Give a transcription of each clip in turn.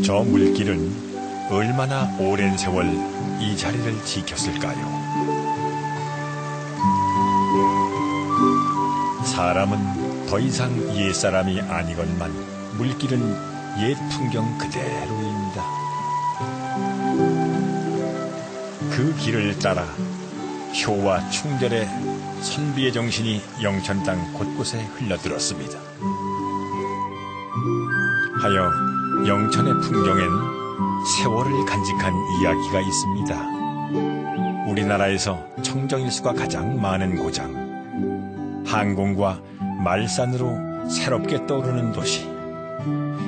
저 물길은 얼마나 오랜 세월 이 자리를 지켰을까요? 사람은 더 이상 옛사람이 아니건만 물길은 옛 풍경 그대로입니다. 그 길을 따라 효와 충절의 선비의 정신이 영천 땅 곳곳에 흘러들었습니다. 하여 영천의 풍경엔 세월을 간직한 이야기가 있습니다. 우리나라에서 청정일수가 가장 많은 고장, 항공과 말산으로 새롭게 떠오르는 도시.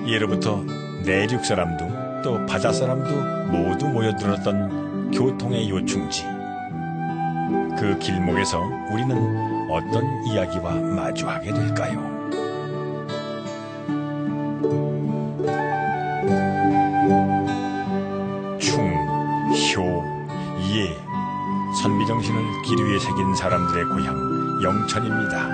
예로부터 내륙 사람도 또 바다 사람도 모두 모여들었던 교통의 요충지. 그 길목에서 우리는 어떤 이야기와 마주하게 될까요? 충, 효, 예. 선비정신을 길 위에 새긴 사람들의 고향 영천입니다.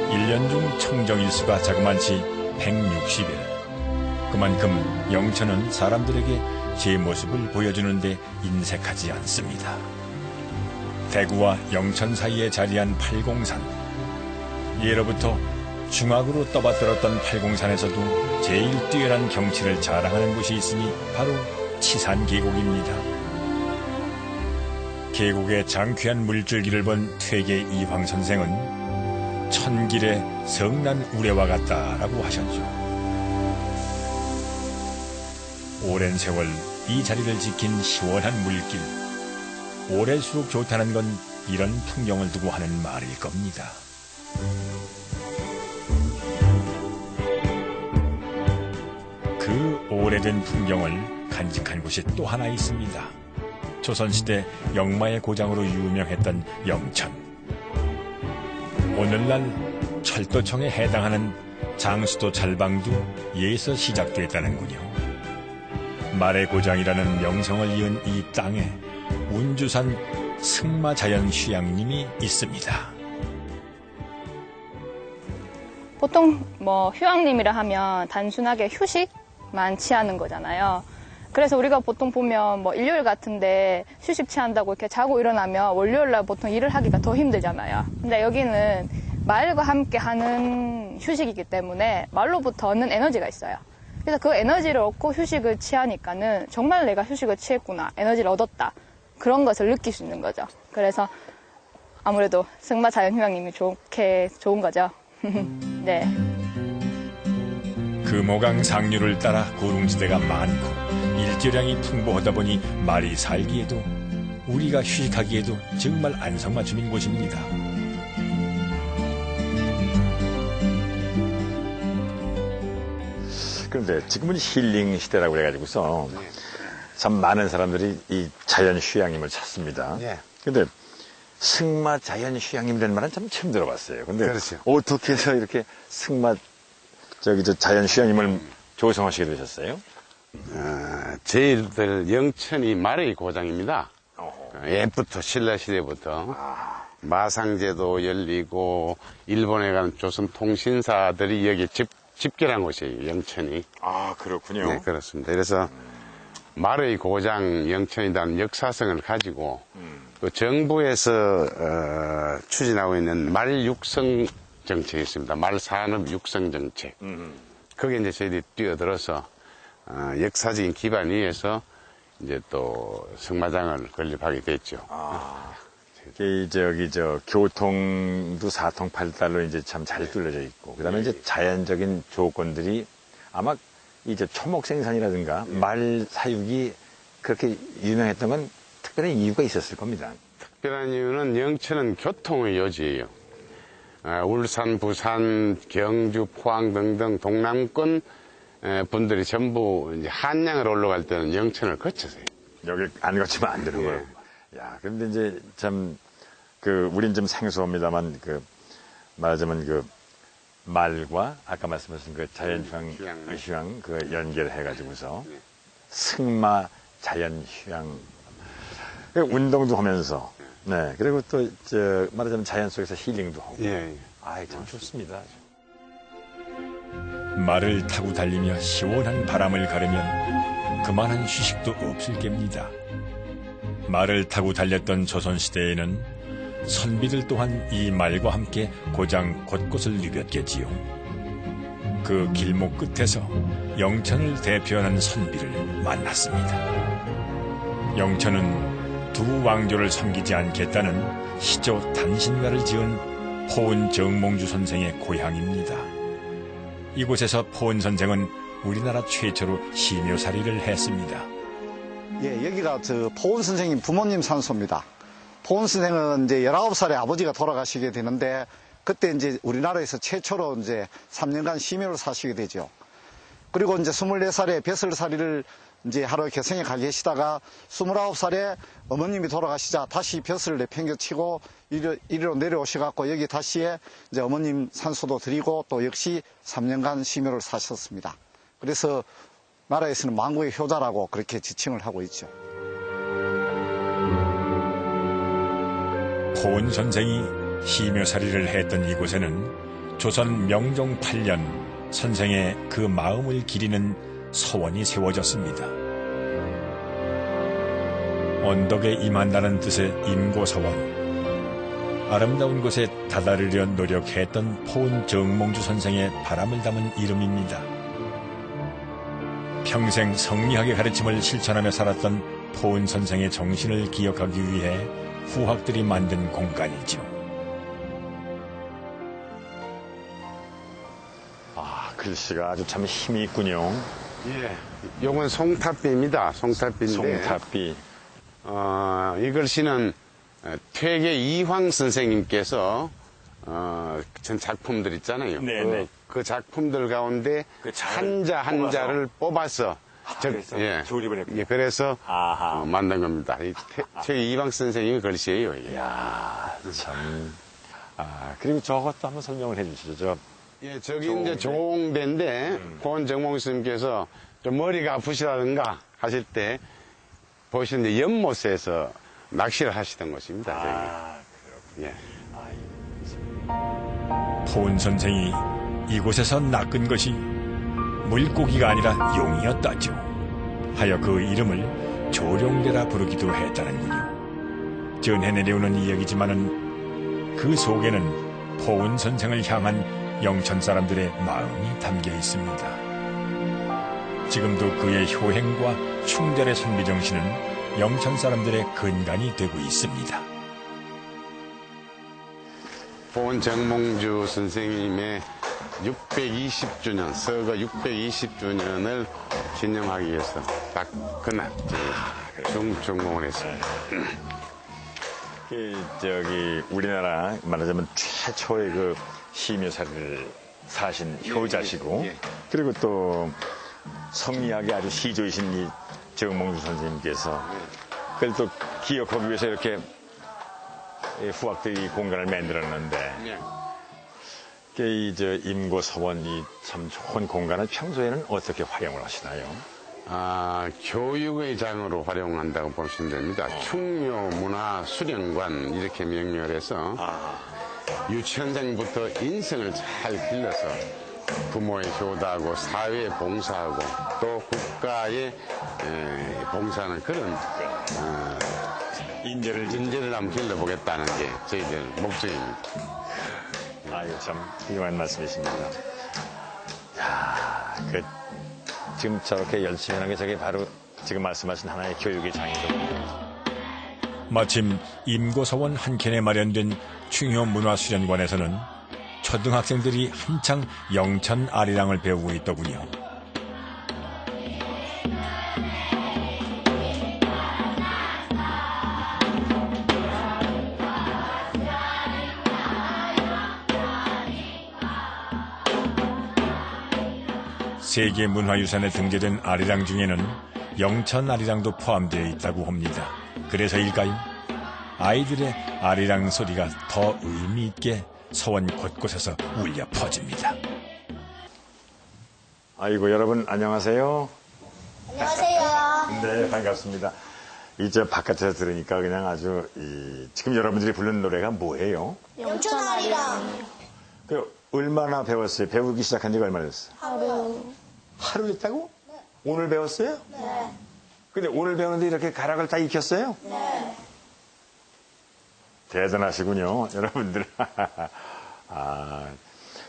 1년 중 청정일수가 자그만치 160일. 그만큼 영천은 사람들에게 제 모습을 보여주는데 인색하지 않습니다. 대구와 영천 사이에 자리한 팔공산. 예로부터 중앙으로 떠받들었던 팔공산에서도 제일 뛰어난 경치를 자랑하는 곳이 있으니 바로 치산계곡입니다. 계곡의 장쾌한 물줄기를 본 퇴계 이황 선생은 천길의 성난 우레와 같다라고 하셨죠. 오랜 세월 이 자리를 지킨 시원한 물길. 오래수록 좋다는 건 이런 풍경을 두고 하는 말일 겁니다. 그 오래된 풍경을 간직한 곳이 또 하나 있습니다. 조선시대 역마의 고장으로 유명했던 영천. 오늘날 철도청에 해당하는 장수도 찰방도 예에서 시작됐다는군요. 말의 고장이라는 명성을 이은 이 땅에 운주산 승마자연휴양림이 있습니다. 보통 휴양림이라 하면 단순하게 휴식만 취하는 거잖아요. 그래서 우리가 보통 보면 일요일 같은데 휴식 취한다고 이렇게 자고 일어나면 월요일날 보통 일을 하기가 더 힘들잖아요. 근데 여기는 말과 함께 하는 휴식이기 때문에 말로부터 얻는 에너지가 있어요. 그래서 그 에너지를 얻고 휴식을 취하니까는 정말 내가 휴식을 취했구나, 에너지를 얻었다, 그런 것을 느낄 수 있는 거죠. 그래서 아무래도 승마자연휴양림이 좋은 거죠. 네. 금호강 상류를 따라 고릉지대가 많고 일조량이 풍부하다 보니 말이 살기에도 우리가 휴식하기에도 정말 안성맞춤인 곳입니다. 그런데 지금은 힐링 시대라고 그래가지고서 참 많은 사람들이 이 자연휴양림을 찾습니다. 그런데 승마 자연휴양림이라는 말은 참 처음 들어봤어요. 근데 그렇죠. 어떻게 해서 이렇게 승마 자연휴양림을 조성하시게 되셨어요? 저희들 영천이 말의 고장입니다. 옛부터 신라시대부터 마상제도 열리고 일본에 가는 조선 통신사들이 여기 집결한 곳이에요, 영천이. 아, 그렇군요. 네, 그렇습니다. 그래서 말의 고장 영천이라는 역사성을 가지고 또 정부에서 추진하고 있는 말 육성 정책이 있습니다. 말 산업 육성 정책. 거기에 이제 저희들이 뛰어들어서 역사적인 기반 위에서 이제 또 승마장을 건립하게 됐죠. 교통도 사통팔달로 이제 참 잘 뚫려져 있고, 그 다음에 이제 자연적인 조건들이 아마 이제 초목 생산이라든가 말 사육이 그렇게 유명했던 건 특별한 이유가 있었을 겁니다. 특별한 이유는 영천은 교통의 요지예요. 울산, 부산, 경주, 포항 등등 동남권 분들이 전부 이제 한양을 올라갈 때는 영천을 거쳐서요. 여기 안 거치면 안 되는 거예요. 야, 근데 이제 참, 우린 좀 생소합니다만, 말하자면 말과 아까 말씀하신 자연휴양 연결해가지고서 승마 자연휴양 운동도 하면서 네 그리고 또 말하자면 자연 속에서 힐링도 하고 예. 참 좋습니다. 말을 타고 달리며 시원한 바람을 가르면 그만한 휴식도 없을 겁니다. 말을 타고 달렸던 조선시대에는 선비들 또한 이 말과 함께 고장 곳곳을 누볐겠지요. 그 길목 끝에서 영천을 대표하는 선비를 만났습니다. 영천은 두 왕조를 섬기지 않겠다는 희조 단신가를 지은 포은 정몽주 선생의 고향입니다. 이곳에서 포은 선생은 우리나라 최초로 시묘살이를 했습니다. 예, 여기가 포은 선생님 부모님 산소입니다. 포은 선생은 이제 19살에 아버지가 돌아가시게 되는데, 그때 이제 우리나라에서 최초로 이제 3년간 시묘를 사시게 되죠. 그리고 이제 24살에 벼슬살이를 이제 하러 개성에 가 계시다가 29살에 어머님이 돌아가시자 다시 벼슬을 내팽겨치고 이리로 내려오셔갖고 여기 다시에 이제 어머님 산소도 드리고 또 역시 3년간 시묘를 사셨습니다. 그래서 나라에서는 만국의 효자라고 그렇게 지칭을 하고 있죠. 포은 선생이 시묘살이를 했던 이곳에는 조선 명종 8년 선생의 그 마음을 기리는 서원이 세워졌습니다. 언덕에 임한다는 뜻의 임고서원. 아름다운 곳에 다다르려 노력했던 포은 정몽주 선생의 바람을 담은 이름입니다. 평생 성리학의 가르침을 실천하며 살았던 포은 선생의 정신을 기억하기 위해 후학들이 만든 공간이죠. 아, 글씨가 아주 참 힘이 있군요. 예, 요건 송탑비입니다. 송탑비인데. 송탑비. 이 글씨는 퇴계 이황 선생님께서 전 작품들 있잖아요. 네네. 그 작품들 가운데 그 자를 한자를 뽑아서 그래서 조립을 했군요. 예, 그래서 아하. 만든 겁니다. 퇴계 이황 선생님의 글씨예요. 이게. 이야, 참. 아, 그리고 저것도 한번 설명을 해 주시죠. 예, 저기 이제 종대인데 고은 정몽 스님께서 좀 머리가 아프시다든가 하실 때 보시는 이제 연못에서 낚시를 하시던 곳입니다. 아, 저기. 예. 포은 선생이 이곳에서 낚은 것이 물고기가 아니라 용이었다죠. 하여 그 이름을 조룡대라 부르기도 했다는군요. 전해 내려오는 이야기지만은 그 속에는 포은 선생을 향한 영천 사람들의 마음이 담겨 있습니다. 지금도 그의 효행과 충절의 선비 정신은 영천 사람들의 근간이 되고 있습니다. 포은 정몽주 선생님의 620주년, 서거 620주년을 기념하기 위해서 딱 그날 중공을 했습니다. 저기 우리나라 말하자면 최초의 그 시묘살이를 사신 효자시고, 예. 그리고 또 성리학의 아주 시조이신 이 정몽주 선생님께서 그걸 또 기억하기 위해서 이렇게 후학들이 공간을 만들었는데, 예. 이 임고서원이 참 좋은 공간을 평소에는 어떻게 활용을 하시나요? 교육의 장으로 활용한다고 보시면 됩니다. 충묘 문화 수련관 이렇게 명명을 해서 유치원생부터 인성을 잘 길러서 부모의 효도하고 사회에 봉사하고 또 국가에 봉사하는 그런 인재를 한번 길러보겠다는 게 저희들 목적입니다. 아유, 참 훌륭한 말씀이십니다. 야, 지금 저렇게 열심히 하는 게 저게 바로 지금 말씀하신 하나의 교육의 장이거든요. 마침 임고서원 한켠에 마련된 충효문화수련관에서는 초등학생들이 한창 영천 아리랑을 배우고 있더군요. 세계문화유산에 등재된 아리랑 중에는 영천 아리랑도 포함되어 있다고 합니다. 그래서일까요? 아이들의 아리랑 소리가 더 의미 있게 서원 곳곳에서 울려 퍼집니다. 아이고, 여러분 안녕하세요. 안녕하세요. 네, 반갑습니다. 이제 바깥에서 들으니까 그냥 아주 지금 여러분들이 부르는 노래가 뭐예요? 영천아리랑. 얼마나 배웠어요? 배우기 시작한 지가 얼마나 됐어요? 하루. 하루 했다고? 오늘 배웠어요? 네. 근데 오늘 배우는데 이렇게 가락을 다 익혔어요? 네. 대단하시군요, 여러분들.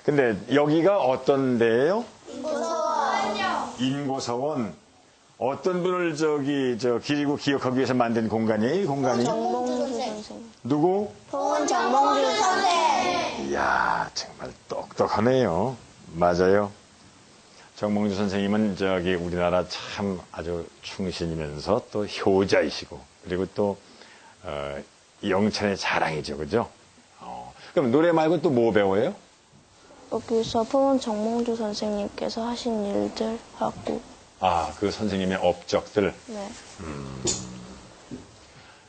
근데 여기가 어떤 데예요? 인고서원요. 인고서원. 어떤 분을 기리고 기억하기 위해서 만든 공간이에요, 이 공간이? 정몽주 선생. 누구? 봉은 정몽주 선생. 이야, 정말 똑똑하네요. 맞아요. 정몽주 선생님은 우리나라 참 아주 충신이면서 또 효자이시고, 그리고 또, 영천의 자랑이죠, 그죠? 그럼 노래 말고 또 뭐 배워요? 여기서 봉은 정몽주 선생님께서 하신 일들 하고, 그 선생님의 업적들. 네.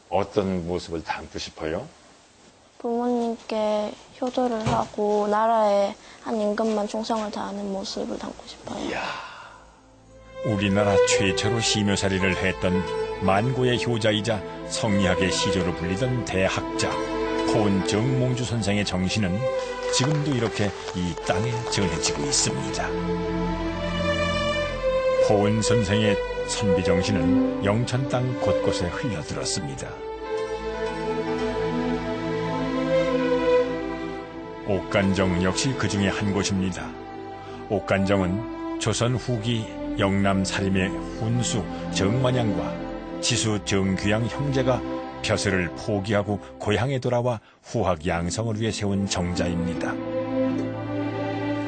어떤 모습을 담고 싶어요? 부모님께 효도를 하고 나라에 한 임금만 충성을 다하는 모습을 담고 싶어요. 우리나라 최초로 시묘살이를 했던 만고의 효자이자 성리학의 시조로 불리던 대학자 포은 정몽주 선생의 정신은 지금도 이렇게 이 땅에 전해지고 있습니다. 포은 선생의 선비 정신은 영천 땅 곳곳에 흘러들었습니다. 옥간정 역시 그 중에 한 곳입니다. 옥간정은 조선 후기 영남 사림의 훈수 정만양과 지수 정귀양 형제가 벼슬을 포기하고 고향에 돌아와 후학 양성을 위해 세운 정자입니다.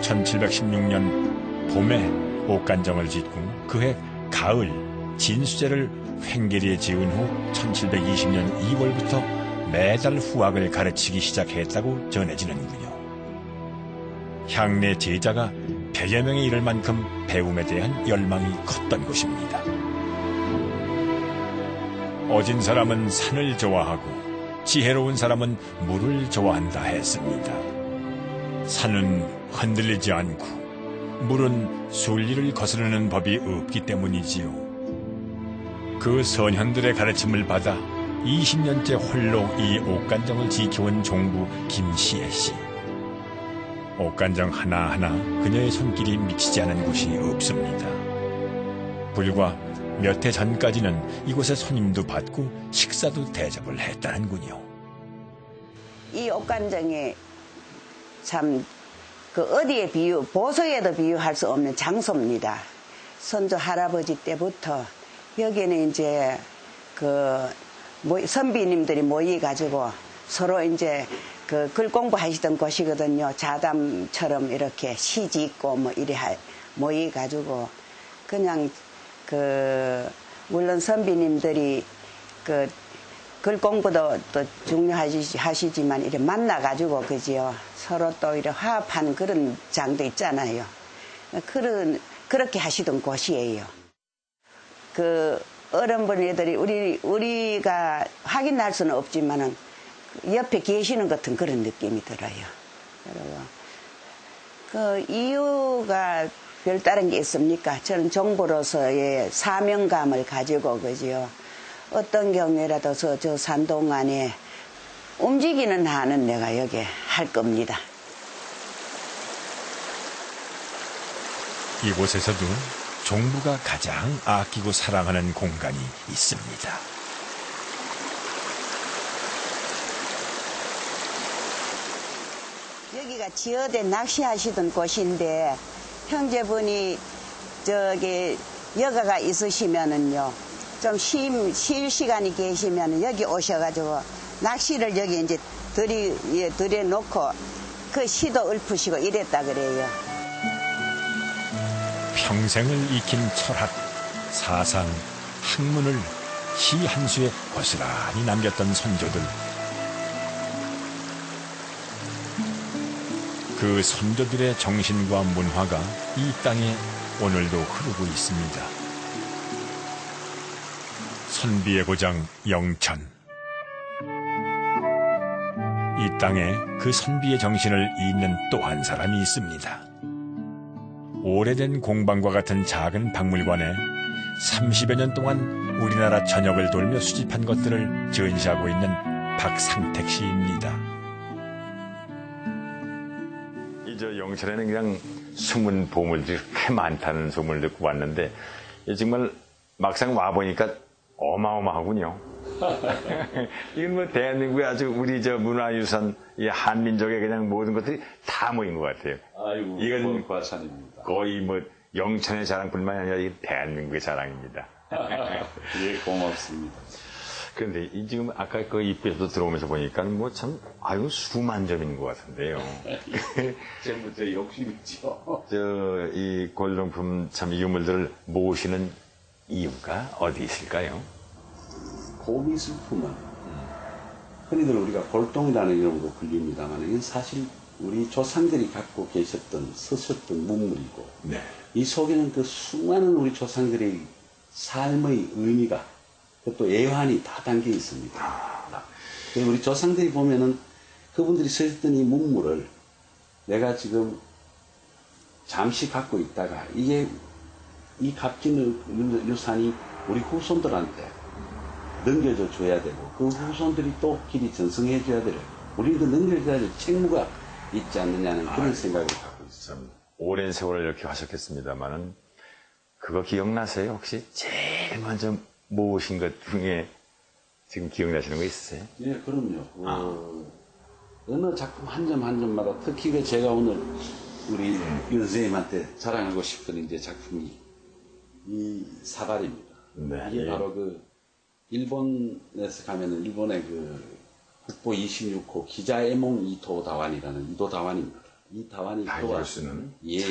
1716년 봄에 옥간정을 짓고 그해 가을 진수제를 횡계리에 지은 후 1720년 2월부터 매달 후학을 가르치기 시작했다고 전해지는군요. 향내 제자가 100여 명에 이를 만큼 배움에 대한 열망이 컸던 곳입니다. 어진 사람은 산을 좋아하고 지혜로운 사람은 물을 좋아한다 했습니다. 산은 흔들리지 않고 물은 순리를 거스르는 법이 없기 때문이지요. 그 선현들의 가르침을 받아 20년째 홀로 이 옥간정을 지켜온 종부 김시애 씨. 옥간정 하나하나 그녀의 손길이 미치지 않은 곳이 없습니다. 불과 몇 해 전까지는 이곳에 손님도 받고 식사도 대접을 했다는군요. 이 옥간정이 참 어디에 보석에도 비유할 수 없는 장소입니다. 선조 할아버지 때부터 여기는 이제 선비님들이 모여가지고 서로 이제 글 공부하시던 곳이거든요. 자담처럼 이렇게 시 짓고 모여가지고 그냥 물론 선비님들이 글 공부도 또 중요하시지만 이렇게 만나가지고 그지요. 서로 또 이렇게 화합한 그런 장도 있잖아요. 그렇게 하시던 곳이에요. 어른분들이 우리가 확인할 수는 없지만은 옆에 계시는 같은 그런 느낌이 들어요. 그리고 이유가 별다른 게 있습니까? 저는 정부로서의 사명감을 가지고 그지요. 어떤 경우라도 저 산동 안에 움직이는 한은 내가 여기 할 겁니다. 이곳에서도 종부가 가장 아끼고 사랑하는 공간이 있습니다. 여기가 지어대 낚시하시던 곳인데 형제분이 여가가 있으시면은요 좀 쉴 시간이 계시면 여기 오셔가지고 낚시를 여기 이제 들여놓고 그 시도 읊으시고 이랬다 그래요. 평생을 익힌 철학, 사상, 학문을 시 한 수에 고스란히 남겼던 선조들. 그 선조들의 정신과 문화가 이 땅에 오늘도 흐르고 있습니다. 선비의 고장 영천. 이 땅에 그 선비의 정신을 잇는 또 한 사람이 있습니다. 오래된 공방과 같은 작은 박물관에 30여 년 동안 우리나라 전역을 돌며 수집한 것들을 전시하고 있는 박상택 씨입니다. 이 저 영천에는 그냥 숨은 보물들이 그렇게 많다는 소문을 듣고 왔는데 정말 막상 와 보니까 어마어마하군요. 이건 뭐 대한민국의 아주 우리 저 문화유산, 이 한민족의 그냥 모든 것들이 다 모인 것 같아요. 아이고, 이건 과찬입니다. 거의 뭐 영천의 자랑뿐만 아니라 이 대한민국의 자랑입니다. 예, 고맙습니다. 그런데 지금 아까 그 입구에서도 들어오면서 보니까 뭐 참 아유 수만 점인 것 같은데요. 전부 제 욕심이죠. 저 이 골동품 참 유물들을 모으시는 이유가 어디 있을까요? 고미술품은 흔히들 우리가 골동이라는 이름으로 불립니다만 이건 사실 우리 조상들이 갖고 계셨던 쓰셨던 문물이고 네. 이 속에는 그 수많은 우리 조상들의 삶의 의미가 또 애환이 다 담겨 있습니다. 그래서 우리 조상들이 보면은 그분들이 쓰셨던 이 문물을 내가 지금 잠시 갖고 있다가 이게 이 값진 유산이 우리 후손들한테 넘겨져 줘야 되고 그 후손들이 또 길이 전승해 줘야 되고 우리는 그 넘겨줘야 될 책무가 있지 않느냐는 그런 생각을 갖고 있습니다. 참 오랜 세월을 이렇게 하셨겠습니다만은 그거 기억나세요? 혹시 제일 먼저 모으신 것 중에 지금 기억나시는 거 있으세요? 예, 그럼요. 어느 작품 한 점 한 점마다 특히 그 제가 오늘 우리 윤 선생님한테 자랑하고 싶은 이제 작품이 이 사발입니다. 네. 이게 바로 그 일본에서 가면은 일본의 그 국보 26호 기자에몽 이도 다완이라는 이도 다완입니다. 이 다완이 다 쓰는 예.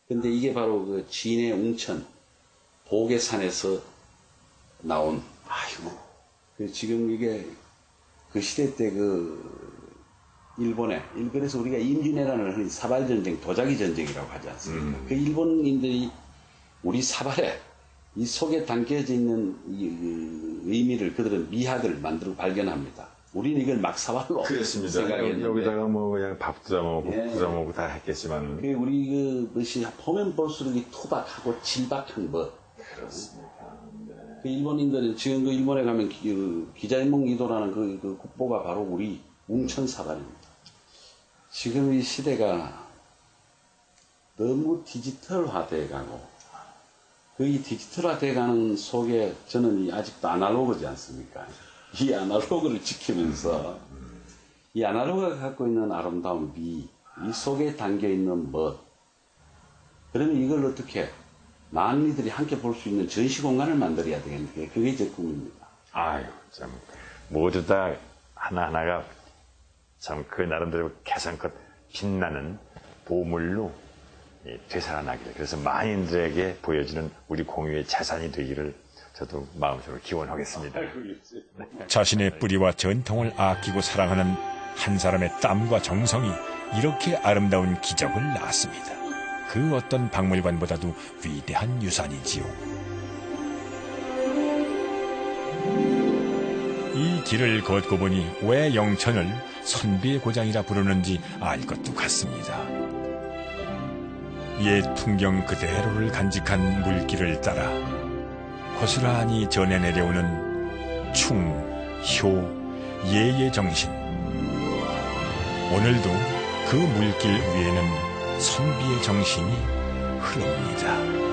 근데 이게 바로 그 진해 웅천 보계산에서 나온 그 지금 이게 그 시대 때 그 일본에서 우리가 임진왜란을 흔히 사발전쟁, 도자기 전쟁이라고 하지 않습니까? 그 일본인들이 우리 사발에 이 속에 담겨져 있는 이 의미를 그들은 미학을 만들어 발견합니다. 우리는 이걸 막 사발로 그렇습니다. 여기다가 뭐 그냥 밥도 다 먹고 국도 다 먹고 다 했겠지만 우리 그 것이 보면 볼수록 이 투박하고 질박한 것. 그렇습니다. 그 일본인들은 지금 그 일본에 가면 기자인몽 이도라는 그 국보가 바로 우리 웅천 사발입니다. 지금 이 시대가 너무 디지털화돼 가고 그 이 디지털화돼 가는 속에 저는 아직도 아날로그지 않습니까? 이 아날로그를 지키면서 이 아날로그가 갖고 있는 아름다운 미, 이 속에 담겨 있는 멋. 그러면 이걸 어떻게 많은 이들이 함께 볼 수 있는 전시 공간을 만들어야 되겠는데 그게 제 꿈입니다. 아유 참 모두 다 하나하나가 참 그 나름대로 개성껏 빛나는 보물로 되살아나기를 그래서 많은들에게 보여지는 우리 공유의 자산이 되기를 저도 마음속으로 기원하겠습니다. 자신의 뿌리와 전통을 아끼고 사랑하는 한 사람의 땀과 정성이 이렇게 아름다운 기적을 낳았습니다. 그 어떤 박물관보다도 위대한 유산이지요. 이 길을 걷고 보니 왜 영천을 선비의 고장이라 부르는지 알 것도 같습니다. 옛 풍경 그대로를 간직한 물길을 따라 고스란히 전해 내려오는 충, 효, 예의 정신. 오늘도 그 물길 위에는 선비의 정신이 흐릅니다.